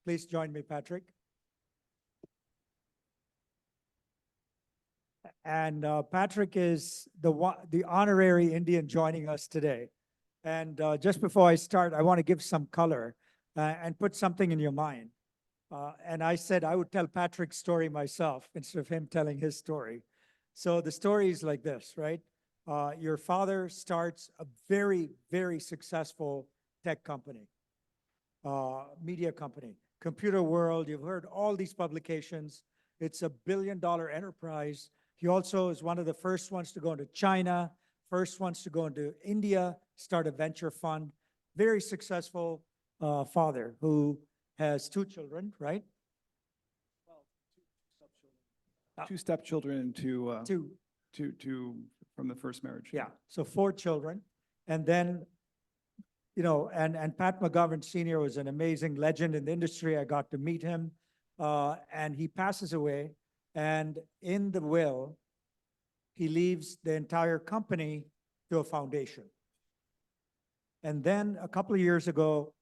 Please join me, Patrick. And Patrick is the honorary Indian joining us today. And just before I start, I want to give some color and put something in your mind. And I said I would tell Patrick's story myself instead of him telling his story. So the story is like this, right? Your father starts a very, very successful tech company, media company, Computer World. You've heard all these publications. It's a billion-dollar enterprise. He also is one of the first ones to go into China, first ones to go into India, start a venture fund. Very successful father who has 2 children, right? Well, 2 stepchildren and two from the first marriage. Yeah, so 4 children. And then, you know, and Pat McGovern Sr. was an amazing legend in the industry. I got to meet him, and he passes away. And in the will, he leaves the entire company to a foundation. And then a couple of years ago,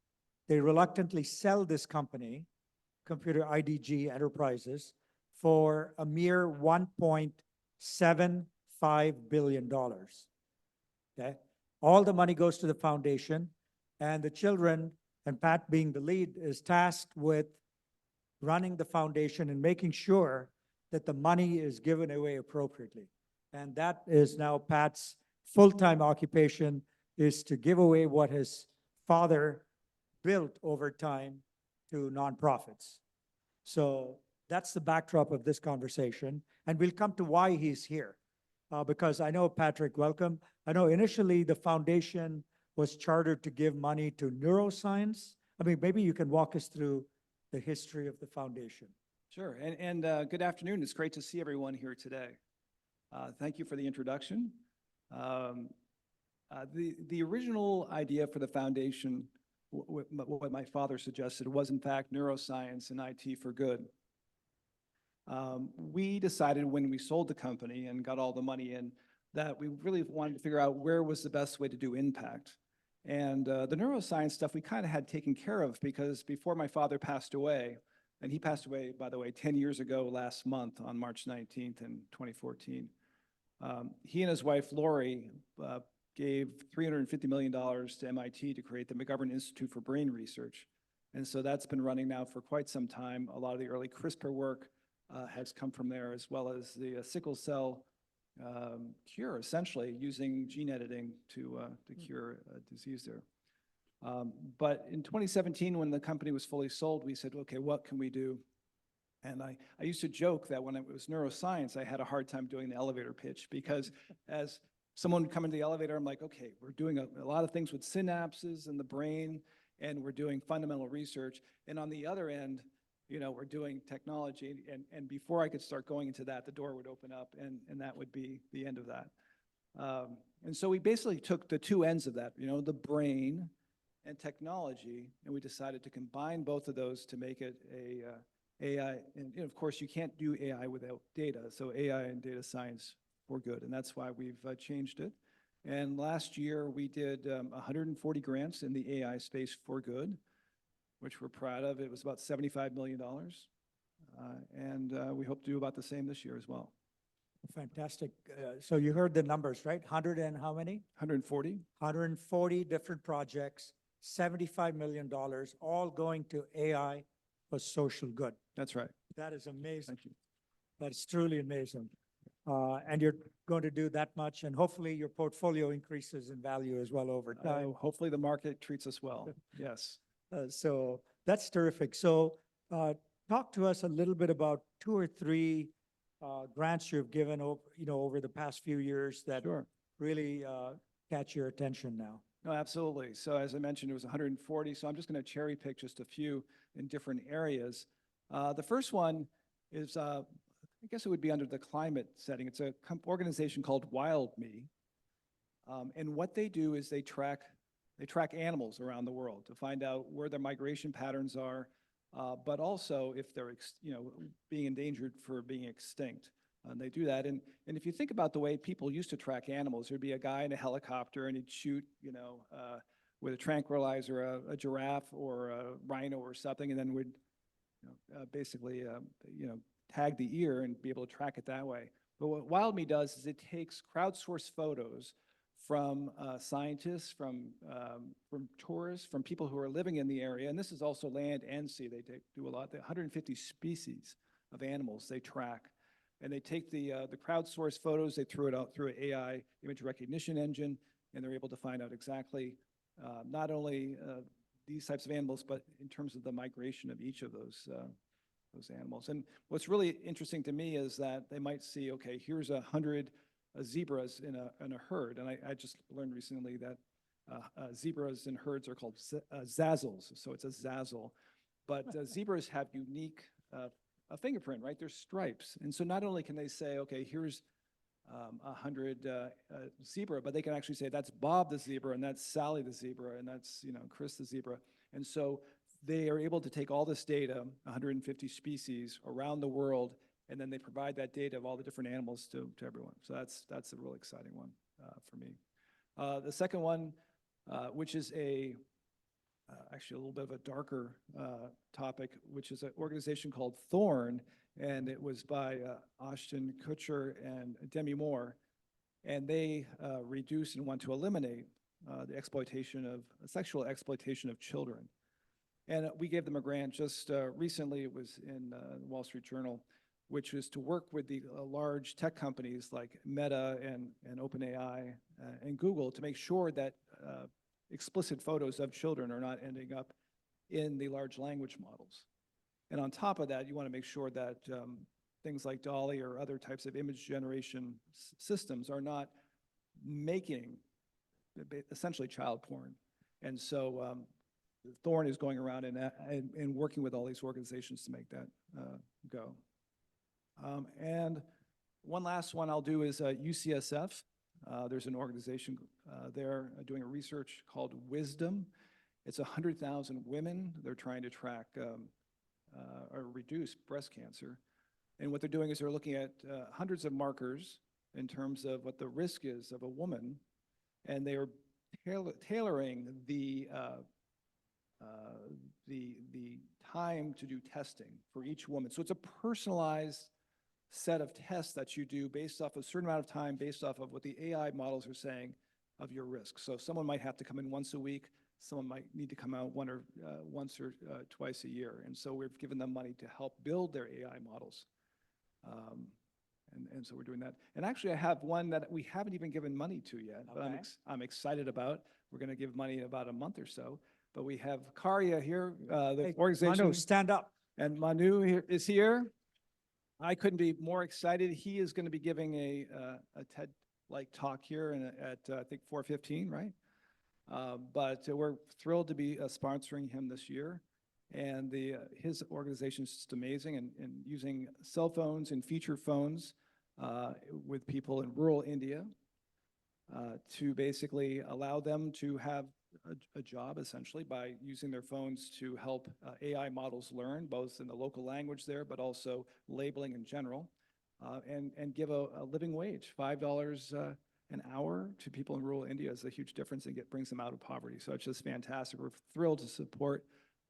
they reluctantly sell this company, Computer IDG Enterprises, for a mere $1.75 billion. Okay? All the money goes to the foundation, and the children, and Pat being the lead, is tasked with running the foundation and making sure that the money is given away appropriately. And that is now Pat's full-time occupation, is to give away what his father built over time to nonprofits. So that's the backdrop of this conversation. And we'll come to why he's here. Because I know, Patrick, welcome. I know initially the foundation was chartered to give money to neuroscience. I mean, maybe you can walk us through the history of the foundation. Sure, and good afternoon. It's great to see everyone here today. Thank you for the introduction. The original idea for the foundation, what my father suggested, was in fact neuroscience and IT for good. We decided when we sold the company and got all the money in that we really wanted to figure out where was the best way to do impact. And the neuroscience stuff we kind of had taken care of, because before my father passed away, and he passed away, by the way, 10 years ago last month on March 19th in 2014, he and his wife, Lori, gave $350 million to MIT to create the McGovern Institute for Brain Research. And so that's been running now for quite some time. A lot of the early CRISPR work has come from there, as well as the sickle cell cure, essentially, using gene editing to cure a disease there. But in 2017, when the company was fully sold, we said, okay, what can we do? And I used to joke that when it was neuroscience, I had a hard time doing the elevator pitch, because as someone would come into the elevator, I'm like, okay, we're doing a lot of things with synapses in the brain, and we're doing fundamental research. And on the other end, you know, we're doing technology. And before I could start going into that, the door would open up, and that would be the end of that. And so we basically took the 2 ends of that, you know, the brain and technology, and we decided to combine both of those to make it a AI. And of course, you can't do AI without data. So AI and data science for good, and that's why we've changed it. And last year, we did 140 grants in the AI space for good, which we're proud of. It was about $75 million. And we hope to do about the same this year as well. Fantastic. So you heard the numbers, right? 100 and how many? 140. 140 different projects, $75 million, all going to AI for social good. That's right. That is amazing. Thank you. That's truly amazing. And you're going to do that much, and hopefully your portfolio increases in value as well over time. Hopefully the market treats us well. Yes. So that's terrific. So talk to us a little bit about 2 or 3 grants you've given over the past few years that Sure. really catch your attention now. No, absolutely. So as I mentioned, it was 140. So I'm just going to cherry pick just a few in different areas. The first one is, I guess it would be under the climate setting. It's an organization called WildMe. And what they do is they track animals around the world to find out where their migration patterns are, but also if they're being endangered for being extinct. And they do that. And if you think about the way people used to track animals, there'd be a guy in a helicopter and he'd shoot, with a tranquilizer, a giraffe or a rhino or something, and then would basically, tag the ear and be able to track it that way. But what WildMe does is it takes crowdsourced photos from scientists, from tourists, from people who are living in the area, and this is also land and sea. They do a lot. They 150 species of animals they track, and they take the crowdsourced photos, they throw it out through an AI image recognition engine, and they're able to find out exactly not only these types of animals, but in terms of the migration of each of those animals. And what's really interesting to me is that they might see, okay, here's 100 zebras in a herd, and I just learned recently that zebras in herds are called zazzles, so it's a zazzle. But zebras have unique a fingerprint, right? There's stripes, and so not only can they say, okay, here's 100 zebra, but they can actually say that's Bob the zebra, and that's Sally the zebra, and that's Chris the zebra, and so they are able to take all this data, 150 species around the world, and then they provide that data of all the different animals to everyone. So that's a really exciting one for me. The second one, which is actually a little bit of a darker topic, which is an organization called Thorn, and it was by Ashton Kutcher and Demi Moore, and they reduce and want to eliminate the sexual exploitation of children. And we gave them a grant just recently. It was in the Wall Street Journal, which was to work with the large tech companies like Meta and OpenAI and Google to make sure that explicit photos of children are not ending up in the large language models. And on top of that, you want to make sure that things like DALL-E or other types of image generation systems are not making essentially child porn. And so Thorn is going around and working with all these organizations to make that go. And one last one I'll do is UCSF. There's an organization there doing a research called Wisdom. It's 100,000 women. They're trying to track or reduce breast cancer. And what they're doing is they're looking at hundreds of markers in terms of what the risk is of a woman, and they are tailoring the time to do testing for each woman. So it's a personalized set of tests that you do based off a certain amount of time, based off of what the AI models are saying of your risk. So someone might have to come in once a week. Someone might need to come out once or twice a year. And so we've given them money to help build their AI models. And so we're doing that. And actually, I have one that we haven't even given money to yet, but I'm excited about. We're going to give money in about a month or so. But we have Karya here, the organization. Manu, stand up. And Manu is here. I couldn't be more excited. He is going to be giving a TED-like talk here at I think 4:15, right? But we're thrilled to be sponsoring him this year. And his organization is just amazing, and using cell phones and feature phones with people in rural India to basically allow them to have a job, essentially, by using their phones to help AI models learn, both in the local language there, but also labeling in general, and give a living wage. $5 an hour to people in rural India is a huge difference, and brings them out of poverty. So it's just fantastic. We're thrilled to support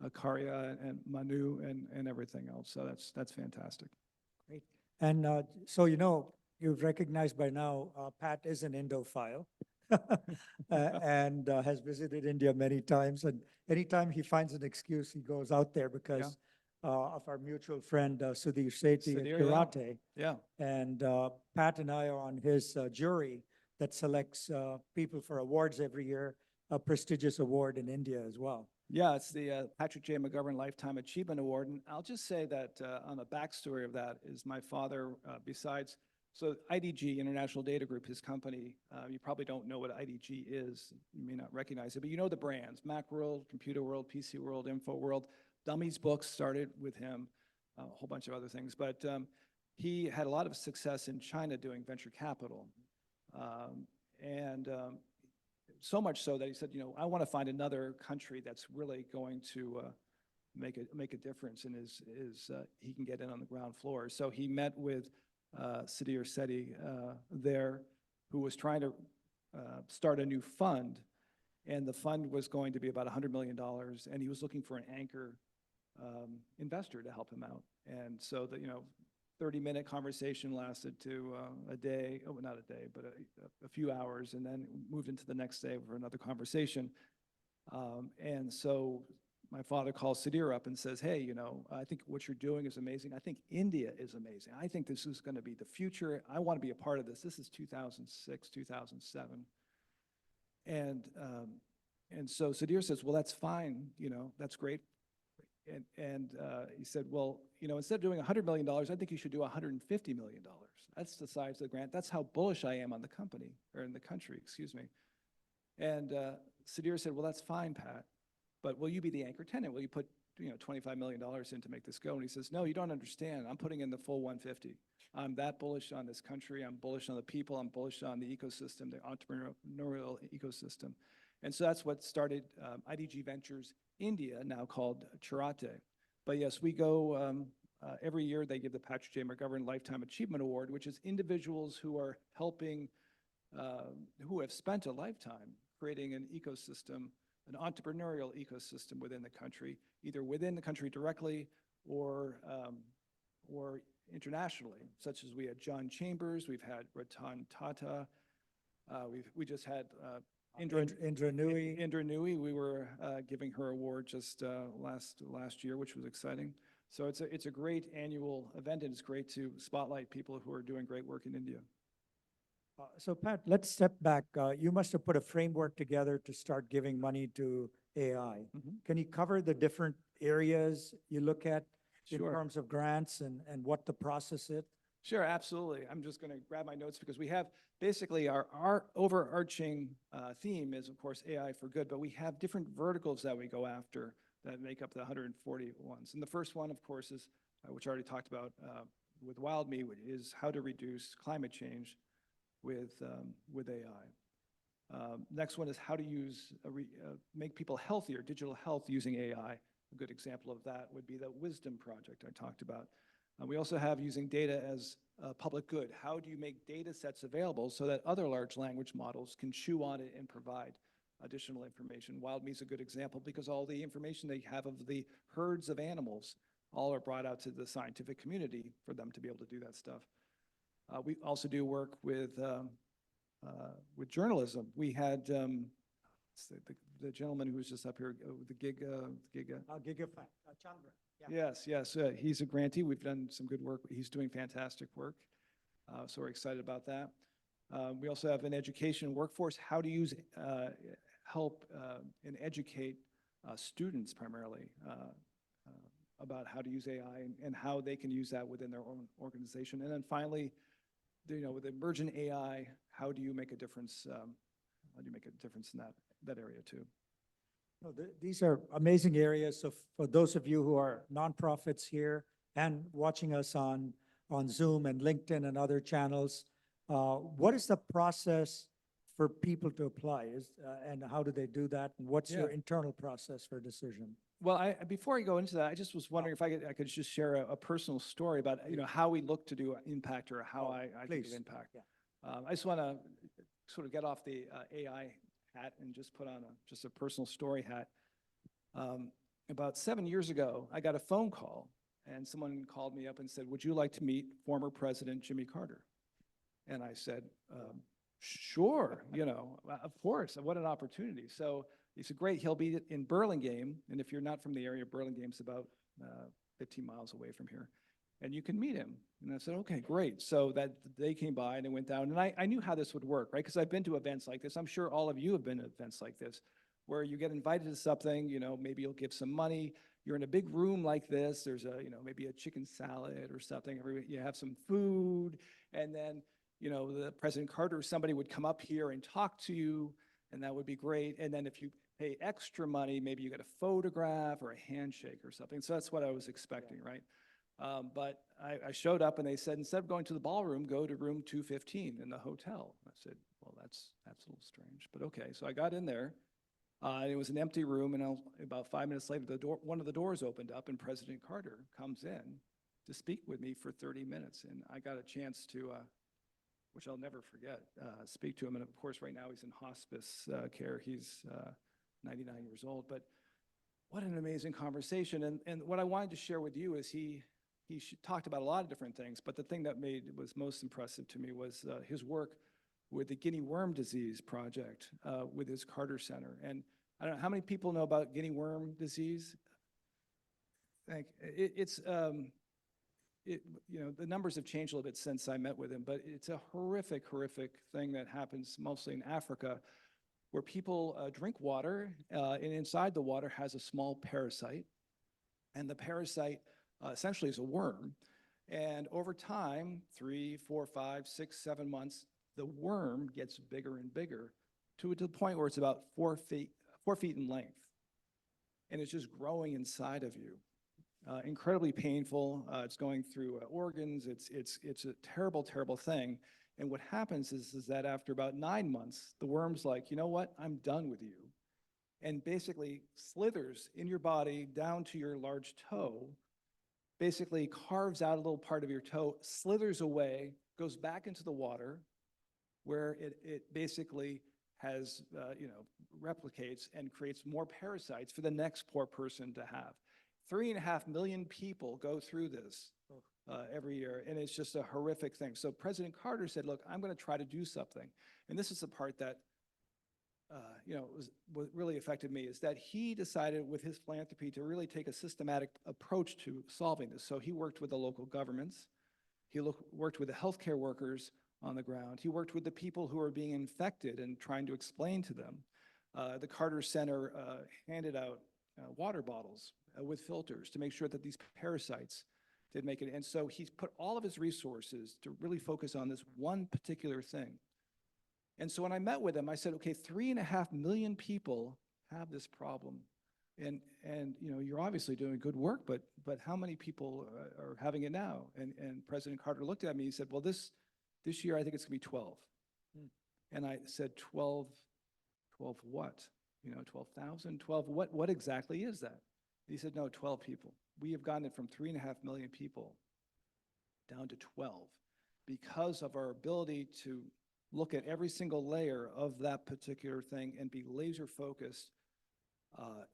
Karya and Manu and everything else. So that's fantastic. Great. And so, you've recognized by now, Pat is an Indophile. And has visited India many times. And anytime he finds an excuse, he goes out there because of our mutual friend, Sudhir Sethi at Karate. Yeah. And Pat and I are on his jury that selects people for awards every year, a prestigious award in India as well. Yeah, it's the Patrick J. McGovern Lifetime Achievement Award. And I'll just say that on the backstory of that is my father, so IDG, International Data Group, his company, you probably don't know what IDG is. You may not recognize it, but you know the brands: Macworld, Computer World, PC World, Info World. Dummies Books started with him, a whole bunch of other things. But he had a lot of success in China doing venture capital. So much so that he said, I want to find another country that's really going to make a difference, and he can get in on the ground floor. So he met with Sudhir Sethi there, who was trying to start a new fund, and the fund was going to be about $100 million, and he was looking for an anchor investor to help him out. And so the, 30-minute conversation lasted to a day, oh, not a day, but a few hours, and then moved into the next day for another conversation. And so my father calls Sudhir up and says, hey, I think what you're doing is amazing. I think India is amazing. I think this is going to be the future. I want to be a part of this. This is 2006, 2007. And so Sudhir says, well, that's fine. That's great. And he said, well, instead of doing $100 million, I think you should do $150 million. That's the size of the grant. That's how bullish I am on the company, or in the country, excuse me. And Sudhir said, well, that's fine, Pat, but will you be the anchor tenant? Will you put $25 million in to make this go? And he says, no, you don't understand. I'm putting in the full 150. I'm that bullish on this country. I'm bullish on the people. I'm bullish on the ecosystem, the entrepreneurial ecosystem. And so that's what started IDG Ventures India, now called Charate. But yes, we go every year. They give the Patrick J. McGovern Lifetime Achievement Award, which is individuals who are helping, who have spent a lifetime creating an ecosystem, an entrepreneurial ecosystem within the country, either within the country directly or internationally, such as we had John Chambers, we've had Ratan Tata, we just had Indra Nui. Indra Nui, we were giving her award just last year, which was exciting. So it's a great annual event, and it's great to spotlight people who are doing great work in India. So Pat, let's step back. You must have put a framework together to start giving money to AI. Can you cover the different areas you look at in terms of grants and what the process is? Sure, absolutely. I'm just going to grab my notes because we have basically our overarching theme is, of course, AI for good, but we have different verticals that we go after that make up the 140 ones. And the first one, of course, is, which I already talked about with WildMe, is how to reduce climate change with AI. Next one is how to use, make people healthier, digital health using AI. A good example of that would be the Wisdom Project I talked about. We also have using data as public good. How do you make data sets available so that other large language models can chew on it and provide additional information? WildMe is a good example because all the information they have of the herds of animals all are brought out to the scientific community for them to be able to do that stuff. We also do work with journalism. We had the gentleman who was just up here, the Chandra. Yeah. Yes. He's a grantee. We've done some good work. He's doing fantastic work. So we're excited about that. We also have an education workforce, how to use, help and educate students primarily about how to use AI and how they can use that within their own organization. And then finally, with emergent AI, how do you make a difference? How do you make a difference in that area too? No, these are amazing areas. So for those of you who are nonprofits here and watching us on Zoom and LinkedIn and other channels, what is the process for people to apply? And how do they do that? And what's your internal process for decision? Well, before I go into that, I just was wondering if I could just share a personal story about how we look to do impact, or how I think of impact. Yeah. I just want to sort of get off the AI hat and just put on just a personal story hat. About 7 years ago, I got a phone call, and someone called me up and said, would you like to meet former President Jimmy Carter? And I said, sure, of course, what an opportunity. So he said, great, he'll be in Burlingame, and if you're not from the area, Burlingame's about 15 miles away from here, and you can meet him. And I said, okay, great. So that they came by and they went down, and I knew how this would work, right? Because I've been to events like this. I'm sure all of you have been to events like this, where you get invited to something, maybe you'll give some money. You're in a big room like this. There's maybe a chicken salad or something. You have some food, and then, the President Carter or somebody would come up here and talk to you, and that would be great. And then if you pay extra money, maybe you get a photograph or a handshake or something. So that's what I was expecting, right? But I showed up and they said, instead of going to the ballroom, go to room 215 in the hotel. I said, well, that's a little strange, but okay. So I got in there. It was an empty room, and about 5 minutes later, one of the doors opened up, and President Carter comes in to speak with me for 30 minutes. And I got a chance to, which I'll never forget, speak to him. And of course, right now he's in hospice care. He's 99 years old. But what an amazing conversation. And what I wanted to share with you is talked about a lot of different things, but the thing that was most impressive to me was his work with the guinea worm disease project with his Carter Center. And I don't know how many people know about guinea worm disease. The numbers have changed a little bit since I met with him, but it's a horrific, horrific thing that happens mostly in Africa, where people drink water, and inside the water has a small parasite, and the parasite essentially is a worm. And over time, 3, 4, 5, 6, 7 months, the worm gets bigger and bigger to the point where it's about 4 feet in length, and it's just growing inside of you. Incredibly painful. It's going through organs. It's a terrible, terrible thing. And what happens is that after about 9 months, the worm's like, you know what? I'm done with you. And basically slithers in your body down to your large toe, basically carves out a little part of your toe, slithers away, goes back into the water, where it basically has, replicates and creates more parasites for the next poor person to have. 3.5 million people go through this every year, and it's just a horrific thing. So President Carter said, look, I'm going to try to do something. And this is the part that, what really affected me, is that he decided with his philanthropy to really take a systematic approach to solving this. So he worked with the local governments. He worked with the healthcare workers on the ground. He worked with the people who are being infected and trying to explain to them. The Carter Center handed out water bottles with filters to make sure that these parasites did make it. And so he's put all of his resources to really focus on this one particular thing. And so when I met with him, I said, okay, 3.5 million people have this problem. And you're obviously doing good work, but how many people are having it now? And President Carter looked at me, he said, well, this year I think it's gonna be 12. And I said, 12 what? 12,000, 12, what exactly is that? He said, no, 12 people. We have gotten it from 3.5 million people down to 12 because of our ability to look at every single layer of that particular thing and be laser focused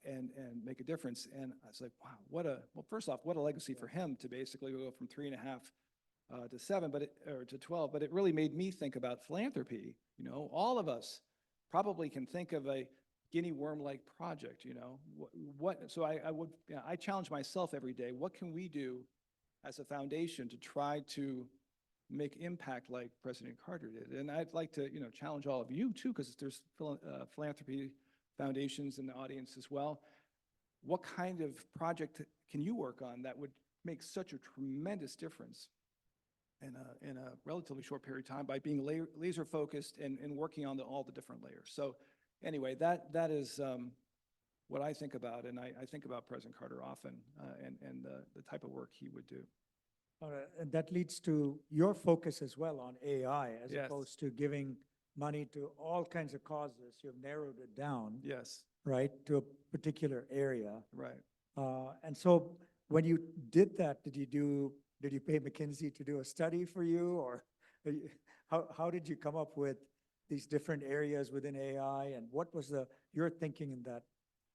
and make a difference. And I was like, wow, well, first off, what a legacy for him to basically go from 3.5 to 7, or to 12, but it really made me think about philanthropy. All of us probably can think of a guinea worm-like project, So I challenge myself every day. What can we do as a foundation to try to make impact like President Carter did? And I'd like to, challenge all of you too, because there's philanthropy foundations in the audience as well. What kind of project can you work on that would make such a tremendous difference in a relatively short period of time by being laser focused and working on all the different layers? So anyway, that is what I think about, and I think about President Carter often, and the type of work he would do. All right, and that leads to your focus as well on AI, as Yes. opposed to giving money to all kinds of causes. You've narrowed it down, Yes, right, to a particular area. right. And so when you did that, did you pay McKinsey to do a study for you, or how did you come up with these different areas within AI, and what was your thinking in that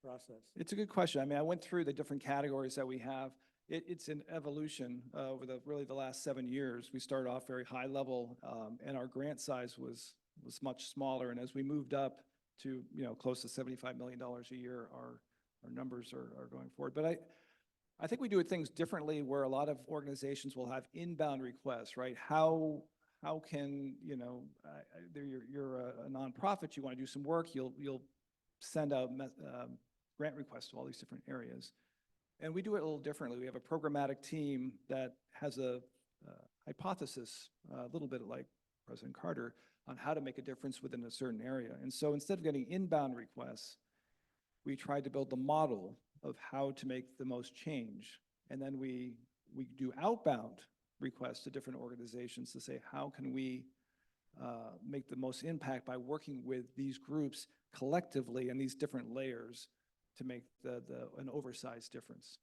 process? It's a good question. I mean, I went through the different categories that we have. It's an evolution over really the last 7 years. We started off very high level, and our grant size was much smaller. And as we moved up to close to $75 million a year, our numbers are going forward. But I think we do things differently, where a lot of organizations will have inbound requests, right? How can you're a nonprofit, you want to do some work, you'll send out grant requests to all these different areas. And we do it a little differently. We have a programmatic team that has a hypothesis, a little bit like President Carter, on how to make a difference within a certain area. And so instead of getting inbound requests, we tried to build the model of how to make the most change. And then we do outbound requests to different organizations to say, how can we make the most impact by working with these groups collectively in these different layers to make an oversized difference.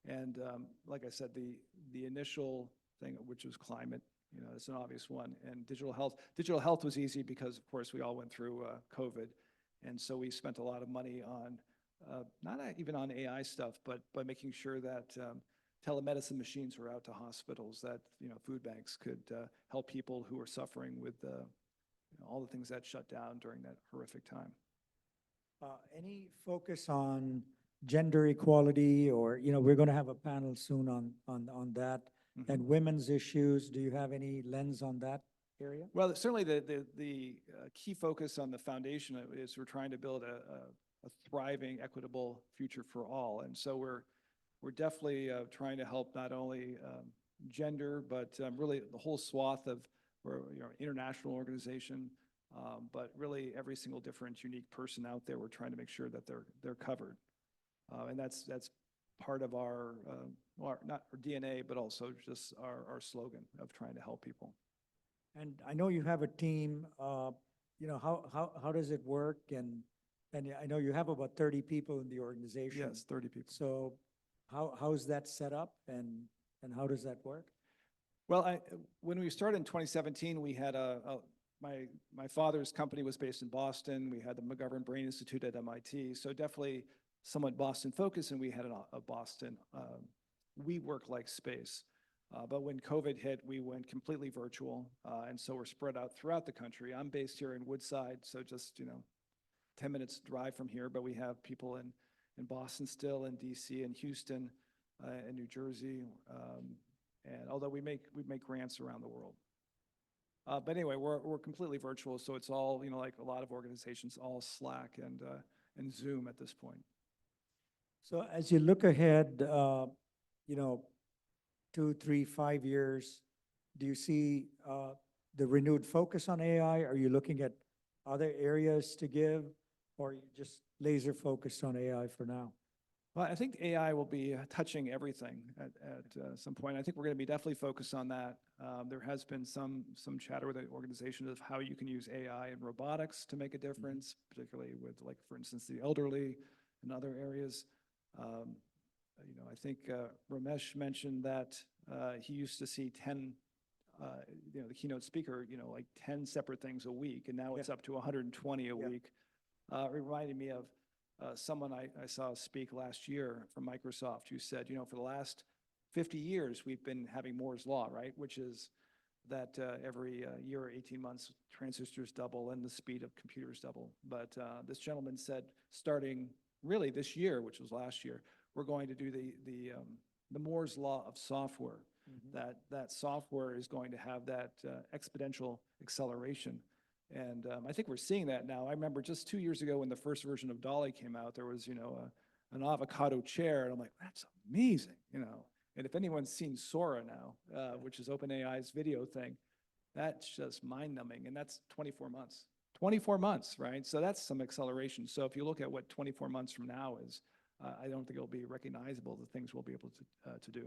And like I said, the initial thing, which was climate, it's an obvious one, and digital health. Digital health was easy because, of course, we all went through COVID. And so we spent a lot of money on not even on AI stuff, but by making sure that telemedicine machines were out to hospitals, that food banks could help people who are suffering with all the things that shut down during that horrific time. Any focus on gender equality, or, we're going to have a panel soon on that, and women's issues? Do you have any lens on that area? Well, certainly the key focus on the foundation is we're trying to build a thriving, equitable future for all. And so we're definitely trying to help not only gender, but really the whole swath of, we're international organization, but really every single different, unique person out there. We're trying to make sure that they're covered, and that's part of our not our DNA, but also just our slogan of trying to help people. And I know you have a team. How does it work? And I know you have about 30 people in the organization. Yes, 30 people. So how's that set up, and how does that work? Well, when we started in 2017, we had my father's company was based in Boston. We had the McGovern Brain Institute at MIT, so definitely somewhat Boston focused, and we had a Boston WeWork-like space. But when COVID hit, we went completely virtual, and so we're spread out throughout the country. I'm based here in Woodside, so just 10 minutes drive from here, but we have people in Boston still, in DC, and Houston, and New Jersey, and although we make grants around the world. But anyway, we're completely virtual, so it's all, like a lot of organizations, all Slack and Zoom at this point. So as you look ahead, 2, 3, 5 years, do you see the renewed focus on AI? Are you looking at other areas to give, or are you just laser focused on AI for now? Well, I think AI will be touching everything at some point. I think we're going to be definitely focused on that. There has been some chatter with the organization of how you can use AI and robotics to make a difference, particularly with, like, for instance, the elderly and other areas. I think Ramesh mentioned that he used to see 10, the keynote speaker, like 10 separate things a week, and now it's up to 120 a week. It reminded me of someone I saw speak last year from Microsoft, who said, for the last 50 years, we've been having Moore's Law, right? Which is that every year or 18 months, transistors double and the speed of computers double. But this gentleman said, starting really this year, which was last year, we're going to do the Moore's Law of software. That software is going to have that exponential acceleration. And I think we're seeing that now. I remember just 2 years ago when the first version of Dolly came out, there was, an avocado chair, and I'm like, that's amazing, And if anyone's seen Sora now, which is OpenAI's video thing, that's just mind-numbing, and that's 24 months. 24 months, right? So that's some acceleration. So if you look at what 24 months from now is, I don't think it'll be recognizable, the things we'll be able to do.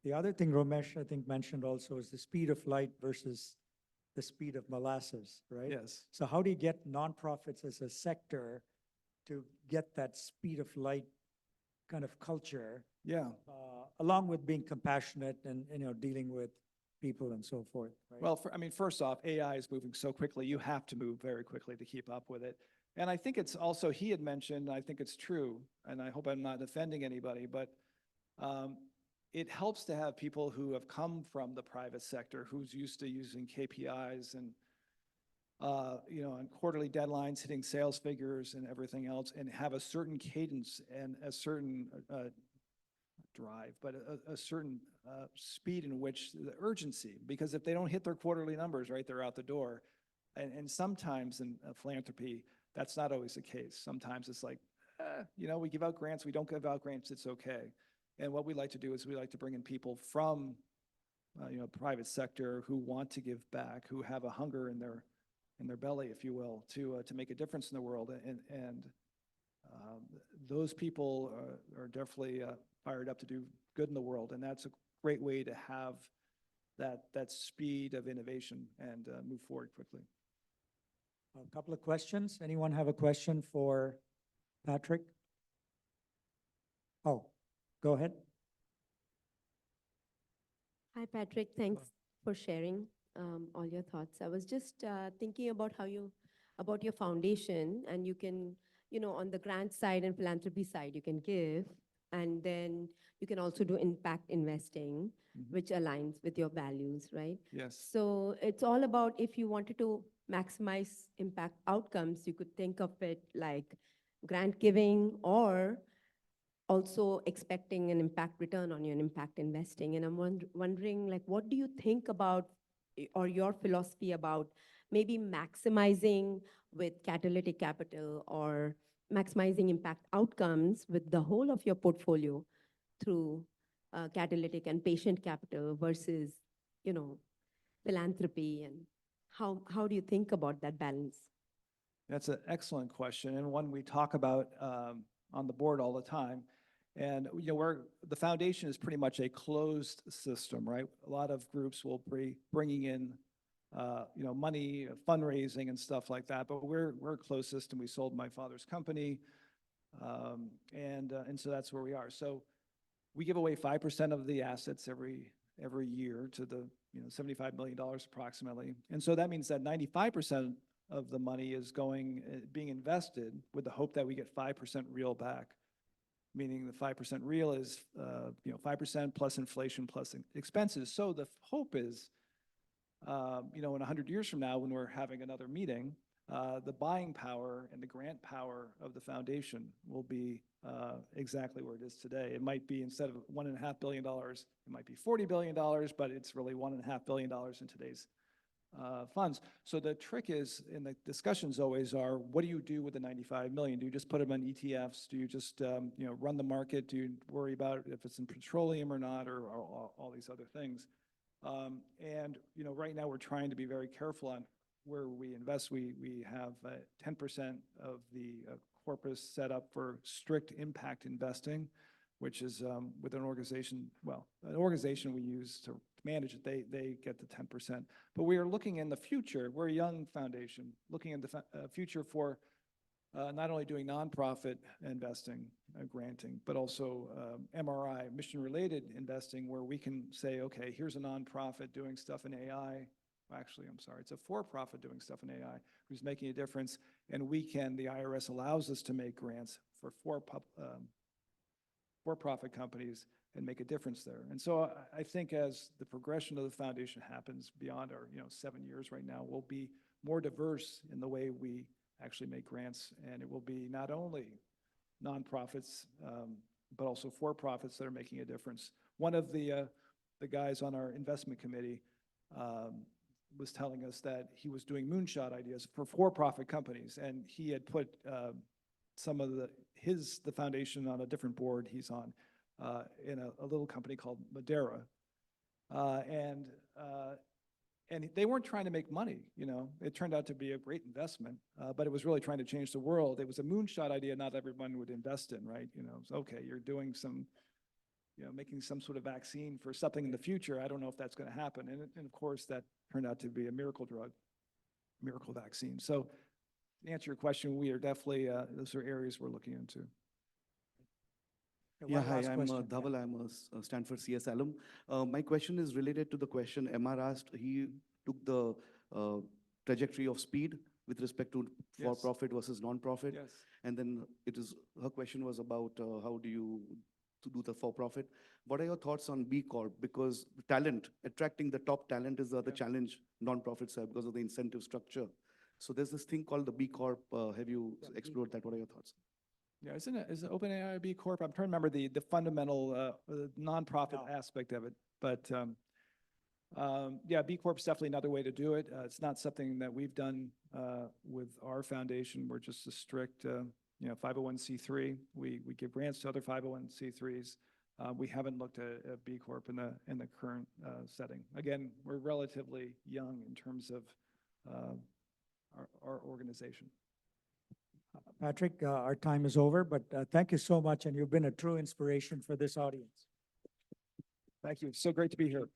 The other thing Ramesh, I think, mentioned also is the speed of light versus the speed of molasses, right? Yes. So how do you get nonprofits as a sector to get that speed of light kind of culture? Yeah. Along with being compassionate and, dealing with people and so forth, right? Well, first off, AI is moving so quickly, you have to move very quickly to keep up with it. And I think it's also, he had mentioned, I think it's true, and I hope I'm not offending anybody, but it helps to have people who have come from the private sector, who's used to using KPIs and, and quarterly deadlines, hitting sales figures and everything else, and have a certain cadence and a certain drive, but a certain speed in which the urgency, because if they don't hit their quarterly numbers, right, they're out the door. And sometimes in philanthropy, that's not always the case. Sometimes it's like, we give out grants, we don't give out grants, it's okay. And what we like to do is we like to bring in people from, private sector who want to give back, who have a hunger in their belly, if you will, to make a difference in the world. And those people are definitely fired up to do good in the world. And that's a great way to have that speed of innovation and move forward quickly. A couple of questions. Anyone have a question for Patrick? Oh, go ahead. Hi, Patrick. Thanks for sharing all your thoughts. I was just thinking about about your foundation, and you can on the grant side and philanthropy side, you can give, and then you can also do impact investing, Mhm. which aligns with your values, right? Yes. So it's all about if you wanted to maximize impact outcomes, you could think of it like grant giving or also expecting an impact return on your impact investing. And I'm wondering, like, what do you think about or your philosophy about maybe maximizing with catalytic capital or maximizing impact outcomes with the whole of your portfolio through catalytic and patient capital versus, philanthropy, and how do you think about that balance? That's an excellent question, and one we talk about on the board all the time. And the foundation is pretty much a closed system, right? A lot of groups will be bringing in, money, fundraising and stuff like that. But we're a closed system. We sold my father's company, and so that's where we are. So we give away 5% of the assets every year to the $75 million approximately. And so that means that 95% of the money is being invested with the hope that we get 5% real back. Meaning the 5% real is 5% plus inflation plus expenses. So the hope is, in 100 years from now, when we're having another meeting, the buying power and the grant power of the foundation will be exactly where it is today. It might be, instead of $1.5 billion, it might be $40 billion, but it's really $1.5 billion in today's funds. So the trick is, in the discussions always are, what do you do with the 95 million? Do you just put them on ETFs? Do you just run the market? Do you worry about if it's in petroleum or not, or all these other things? And right now we're trying to be very careful on where we invest. We have 10% of the corpus set up for strict impact investing, which is with an organization we use to manage it. They get the 10%. But we are looking in the future. We're a young foundation, looking in the future for not only doing nonprofit investing, granting, but also MRI, mission-related investing, where we can say, okay, here's a nonprofit doing stuff in AI. Actually, I'm sorry, it's a for-profit doing stuff in AI who's making a difference, and the IRS allows us to make grants for for-profit companies and make a difference there. And so I think as the progression of the foundation happens beyond our 7 years right now, we'll be more diverse in the way we actually make grants, and it will be not only nonprofits, but also for-profits that are making a difference. One of the guys on our investment committee was telling us that he was doing moonshot ideas for-profit companies, and he had put some of the foundation on a different board he's on in a little company called Madeira, and they weren't trying to make money. It turned out to be a great investment, but it was really trying to change the world. It was a moonshot idea not everyone would invest in, right? It's okay, you're doing some, making some sort of vaccine for something in the future. I don't know if that's going to happen. And of course, that turned out to be a miracle drug, miracle vaccine. So to answer your question, we are definitely, those are areas we're looking into. Yeah, One hi, last I'm question. Dhaval. I'm a Stanford CS alum. My question is related to the question MR asked. He took the trajectory of speed with respect to Yes. for-profit versus non-profit. Yes. And then her question was about how do you do the for-profit. What are your thoughts on B Corp? Because talent, attracting the top talent is the other challenge non-profits have because of the incentive structure. So there's this thing called the B Corp. Have you explored that? What are your thoughts? Yeah, is it OpenAI B Corp? I'm trying to remember the fundamental nonprofit aspect of it. But yeah, B Corp is definitely another way to do it. It's not something that we've done with our foundation. We're just a strict 501c3. We give grants to other 501c3s. We haven't looked at B Corp in the current setting. Again, we're relatively young in terms of our organization. Patrick, our time is over, but thank you so much, and you've been a true inspiration for this audience. Thank you. It's so great to be here.